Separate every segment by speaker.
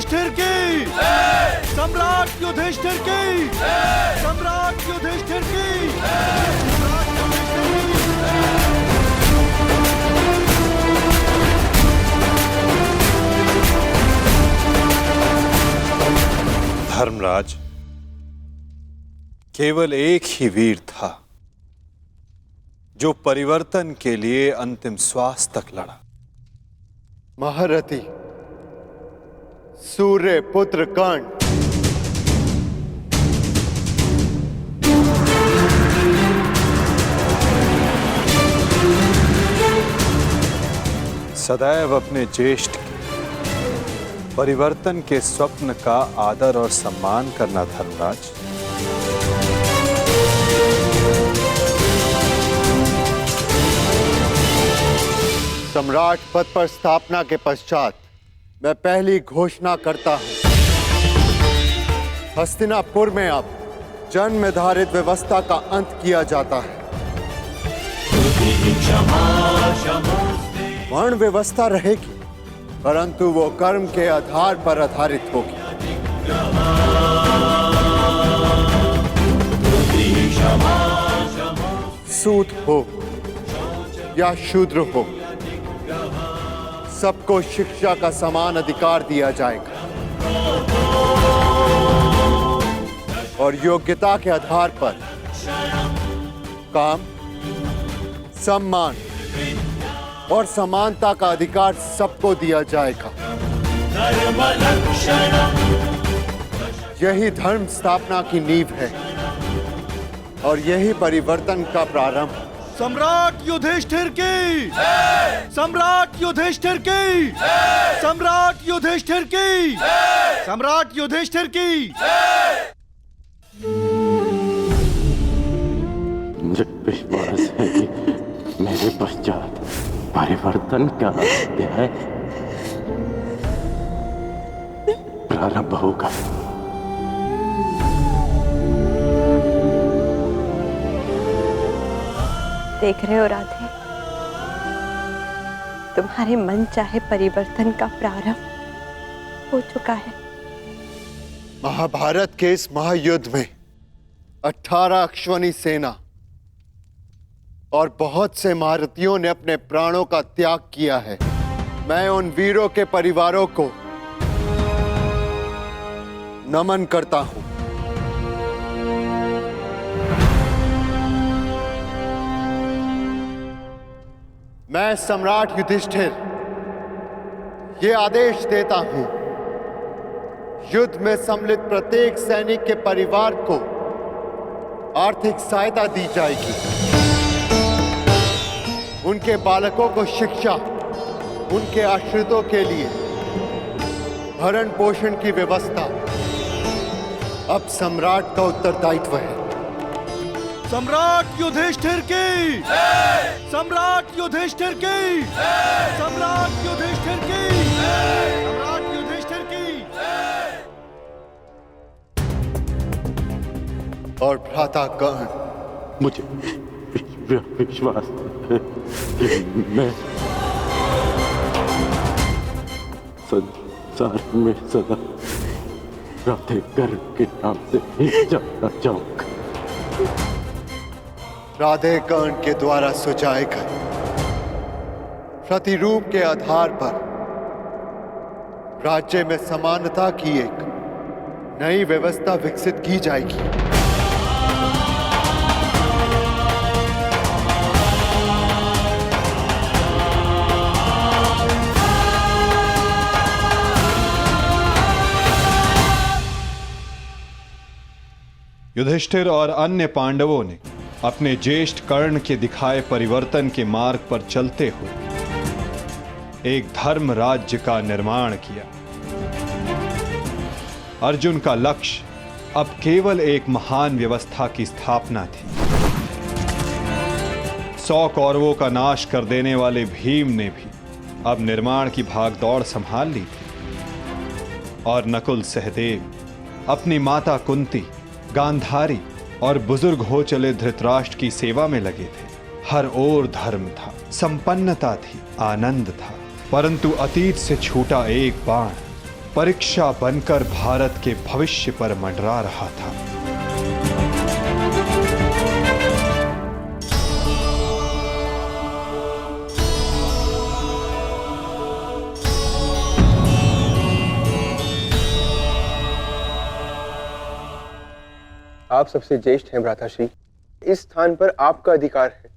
Speaker 1: युधिष्ठिर की, सम्राट युधिष्ठिर की, सम्राट युधिष्ठिर की, सम्राट युधिष्ठिर की।
Speaker 2: धर्मराज, केवल एक ही वीर था जो परिवर्तन के लिए अंतिम श्वास तक लड़ा।
Speaker 3: महारथी सूर्य पुत्र कर्ण।
Speaker 2: सदैव अपने ज्येष्ठ के परिवर्तन के स्वप्न का आदर और सम्मान करना धर्मराज।
Speaker 3: सम्राट पद पर स्थापना के पश्चात मैं पहली घोषणा करता हूं, हस्तिनापुर में अब जन्म निर्धारित व्यवस्था का अंत किया जाता है। वर्ण व्यवस्था रहेगी, परंतु वो कर्म के आधार पर आधारित होगी। सूत हो या शूद्र हो, सबको शिक्षा का समान अधिकार दिया जाएगा और योग्यता के आधार पर काम, सम्मान और समानता का अधिकार सबको दिया जाएगा। यही धर्म स्थापना की नींव है और यही परिवर्तन का प्रारंभ।
Speaker 1: सम्राट युधिष्ठिर की, सम्राट युधिष्ठिर की, सम्राट युधिष्ठिर की, सम्राट युधिष्ठिर की।
Speaker 4: मुझे विश्वास है कि मेरे पश्चात परिवर्तन का अध्याय प्रारंभ होगा।
Speaker 5: देख रहे हो राधे, तुम्हारे मन चाहे परिवर्तन का प्रारंभ हो चुका है।
Speaker 3: महाभारत के इस महायुद्ध में 18 अश्वनी सेना और बहुत से महारथियों ने अपने प्राणों का त्याग किया है। मैं उन वीरों के परिवारों को नमन करता हूं। मैं सम्राट युधिष्ठिर ये आदेश देता हूं, युद्ध में सम्मिलित प्रत्येक सैनिक के परिवार को आर्थिक सहायता दी जाएगी। उनके बालकों को शिक्षा, उनके आश्रितों के लिए भरण पोषण की व्यवस्था अब सम्राट का उत्तरदायित्व है।
Speaker 1: सम्राट युधिष्ठिर की, सम्राट युधिष्ठिर की, सम्राट युधिष्ठिर की, सम्राट युधिष्ठिर की।
Speaker 3: और भ्राता कर्ण,
Speaker 4: मुझे विश्वास है कि मैं संसार में सदा राधे कर्ण के नाम से ही जाना चाहूंगा।
Speaker 3: राधे कर्ण के द्वारा सुझाए गए प्रतिरूप के आधार पर राज्य में समानता की एक नई व्यवस्था विकसित की जाएगी।
Speaker 2: युधिष्ठिर और अन्य पांडवों ने अपने ज्येष्ठ कर्ण के दिखाए परिवर्तन के मार्ग पर चलते हुए एक धर्म राज्य का निर्माण किया। अर्जुन का लक्ष्य अब केवल एक महान व्यवस्था की स्थापना थी। 100 कौरवों का नाश कर देने वाले भीम ने भी अब निर्माण की भागदौड़ संभाल ली थी और नकुल सहदेव अपनी माता कुंती, गांधारी और बुजुर्ग हो चले धृतराष्ट्र की सेवा में लगे थे। हर ओर धर्म था, संपन्नता थी, आनंद था, परंतु अतीत से छूटा एक बाण परीक्षा बनकर भारत के भविष्य पर मंडरा रहा था।
Speaker 6: आप सबसे ज्येष्ठ हैं भ्राताश्री। इस स्थान पर आपका अधिकार है,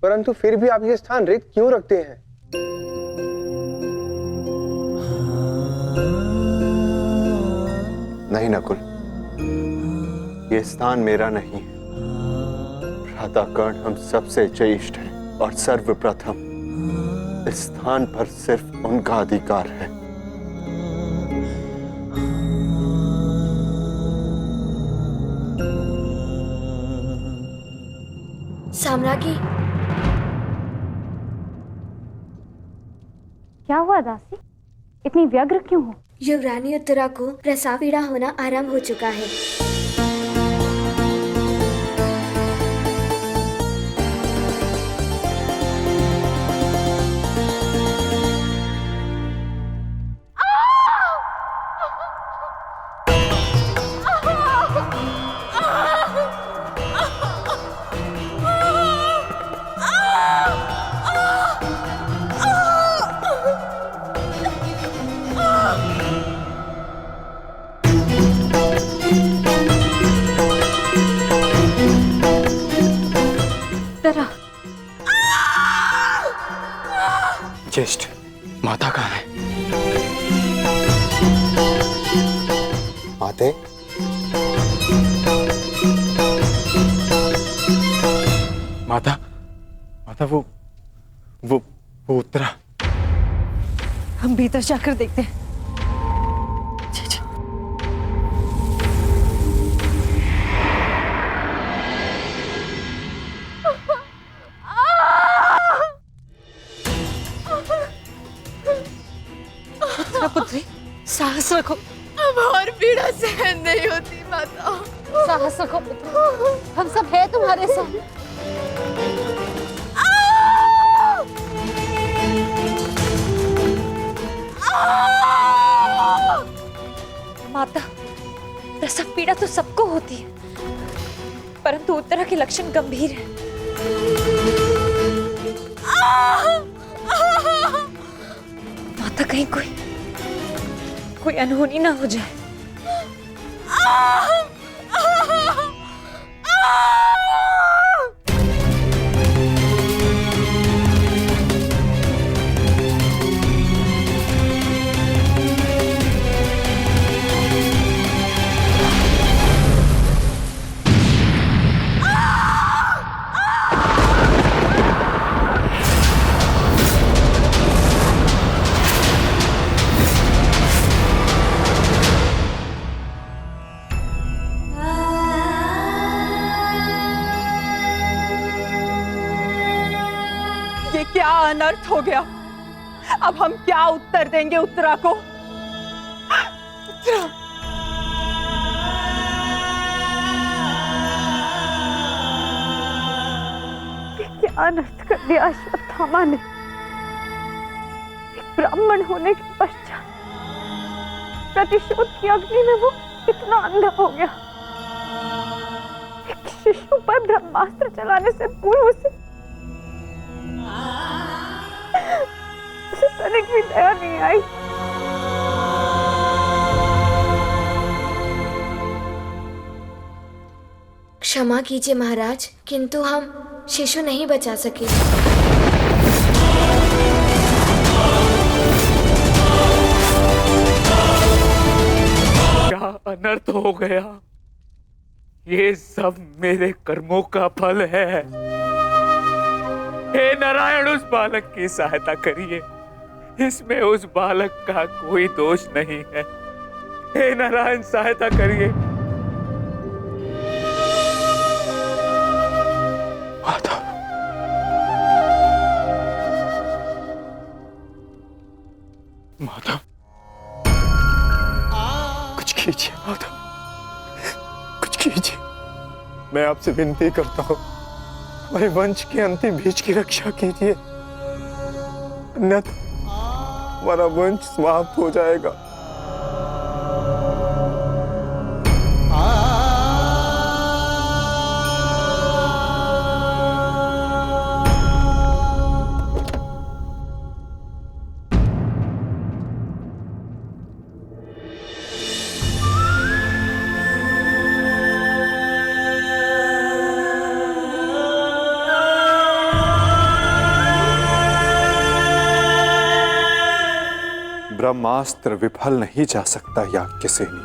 Speaker 6: परंतु फिर भी आप ये स्थान रिक्त क्यों रखते हैं?
Speaker 3: नहीं नकुल, ये स्थान मेरा नहीं है। भ्राता कर्ण हम सबसे ज्येष्ठ हैं और सर्वप्रथम इस स्थान पर सिर्फ उनका अधिकार है।
Speaker 7: साम्राज्ञी,
Speaker 8: क्या हुआ दासी? इतनी व्यग्र क्यों हो?
Speaker 7: युवरानी उत्तरा को प्रसव पीड़ा होना आरंभ हो चुका है।
Speaker 6: ज्येष्ठ, माता कहाँ है?
Speaker 3: माते,
Speaker 6: माता, माता वो उत्तरा।
Speaker 9: हम भीतर जाकर देखते हैं। पुत्री, साहस रखो।
Speaker 10: अब और पीड़ा सहन नहीं होती माता।
Speaker 9: साहस रखो पुत्री, हम सब हैं तुम्हारे साथ।
Speaker 5: माता, प्रसव पीड़ा तो सबको होती है, परंतु उत्तरा के लक्षण गंभीर हैं। माता, कहीं कोई अनहोनी ना हो जाए।
Speaker 9: ये क्या अनर्थ हो गया? अब हम क्या उत्तर देंगे उत्तरा को? उत्तरा, क्या अनर्थ कर दिया अश्वत्थामा ने? एक ब्राह्मण होने के पश्चात प्रतिशोध की अग्नि में वो इतना अंधा हो गया। एक शिशु पर ब्रह्मास्त्र चलाने से पूर्व से उसे तनिक भी दया नहीं आई।
Speaker 7: क्षमा कीजिए महाराज, किंतु हम शिशु नहीं बचा सके।
Speaker 11: क्या अनर्थ हो गया? ये सब मेरे कर्मों का फल है। हे नारायण, उस बालक की सहायता करिए। इसमें उस बालक का कोई दोष नहीं है। हे नारायण, सहायता करिए।
Speaker 6: माता, माता, कुछ कीजिए माता, कुछ कीजिए। मैं आपसे विनती करता हूँ, हमारे वंश के अंतिम बीज की रक्षा कीजिए, अन्यथा हमारा वंश समाप्त हो जाएगा।
Speaker 2: ब्रह्मास्त्र विफल नहीं जा सकता याज्ञसेनी।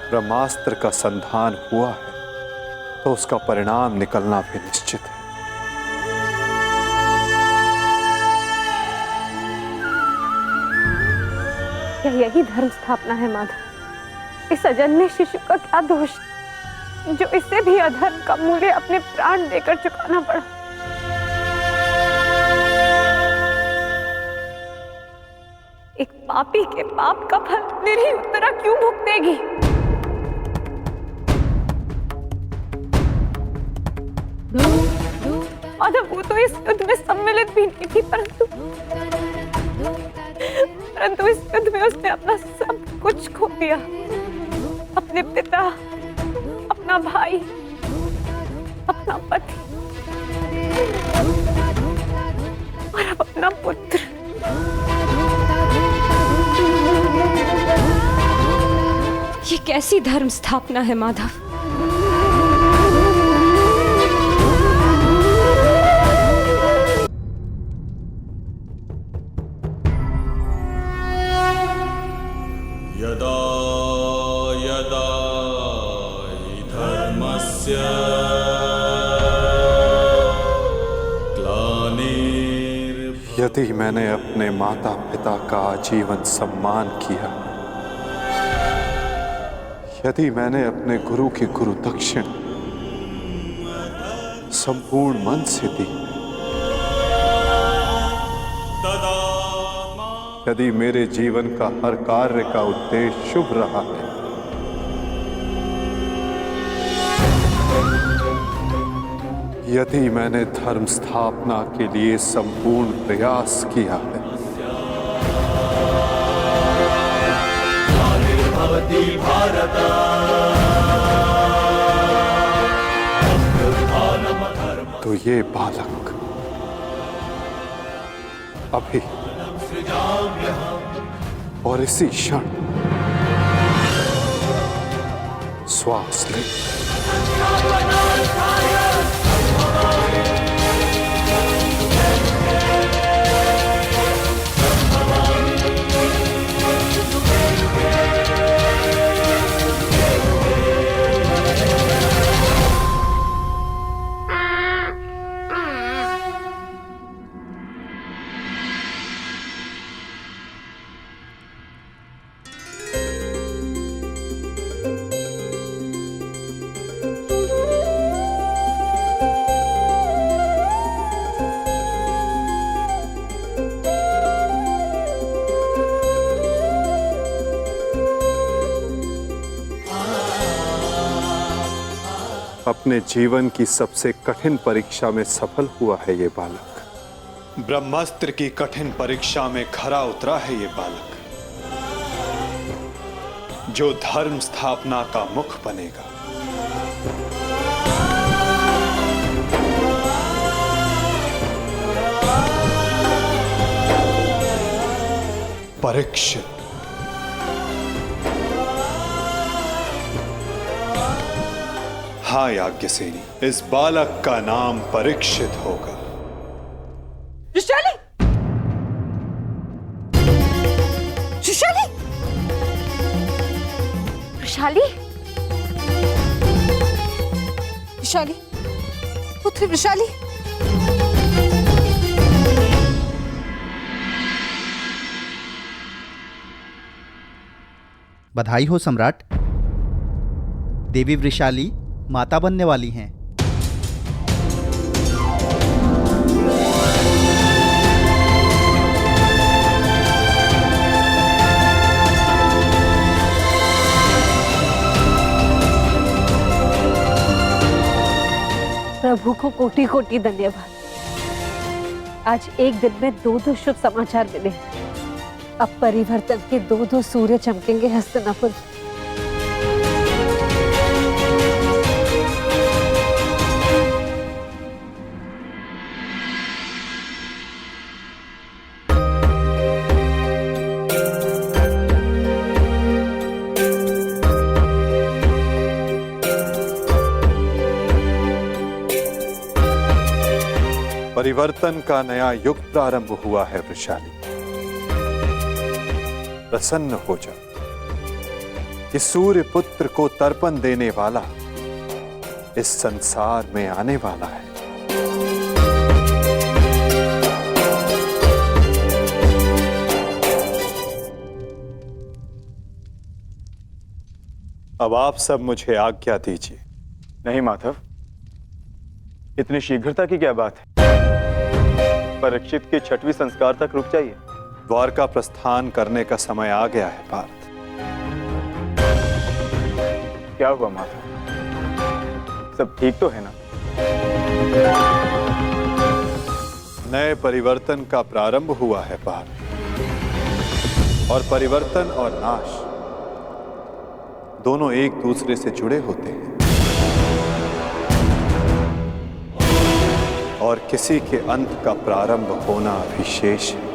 Speaker 2: ब्रह्मास्त्र का संधान हुआ है तो उसका परिणाम निकलना भी निश्चित है।
Speaker 9: क्या यही धर्म स्थापना है माधव? इस अजन्मे शिशु का क्या दोष जो इसे भी अधर्म का मूल्य अपने प्राण देकर चुकाना पड़ा? एक पापी के पाप का फल निरीह उत्तरा क्यों भुगतेगी? माधव, वो तो इस युद्ध में सम्मिलित भी नहीं थी, परंतु इस युद्ध में उसने अपना सब कुछ खो दिया। अपने पिता, अपना भाई, अपना पति और अब अपना पुत्र।
Speaker 5: ये कैसी धर्म स्थापना है माधव?
Speaker 1: यदा यदा हि धर्मस्य
Speaker 2: यदि मैंने अपने माता पिता का आजीवन सम्मान किया, यदि मैंने अपने गुरु की गुरु दक्षिण संपूर्ण मन से दी, यदि मेरे जीवन का हर कार्य का उद्देश्य शुभ रहा है, यदि मैंने धर्म स्थापना के लिए संपूर्ण प्रयास किया है, तो ये बालक अभी और इसी क्षण श्वास ले। अपने जीवन की सबसे कठिन परीक्षा में सफल हुआ है ये बालक। ब्रह्मास्त्र की कठिन परीक्षा में खरा उतरा है ये बालक, जो धर्म स्थापना का मुख बनेगा। परीक्षित। हाँ याज्ञसेनी, इस बालक का नाम परीक्षित होगा।
Speaker 9: ऋषाली! ऋषाली! ऋषाली! ऋषाली! पुत्र ऋषाली!
Speaker 12: बधाई हो सम्राट। देवी वृषाली माता बनने वाली हैं।
Speaker 9: प्रभु को कोटि कोटि धन्यवाद। आज एक दिन में दो शुभ समाचार मिले। अब परिवर्तन के दो सूर्य चमकेंगे हस्तिनापुर।
Speaker 2: परिवर्तन का नया युग प्रारंभ हुआ है वृषाली। प्रसन्न हो जा कि सूर्य पुत्र को तर्पण देने वाला इस संसार में आने वाला है। अब आप सब मुझे आज्ञा दीजिए।
Speaker 6: नहीं माधव, इतनी शीघ्रता की क्या बात है? परीक्षित के 6वें संस्कार तक रुक जाइए।
Speaker 2: द्वारका प्रस्थान करने का समय आ गया है पार्थ।
Speaker 6: क्या हुआ माधव? सब ठीक तो है ना?
Speaker 2: नए परिवर्तन का प्रारंभ हुआ है पार्थ, और परिवर्तन और नाश दोनों एक दूसरे से जुड़े होते हैं, और किसी के अंत का प्रारंभ होना भी शेष है।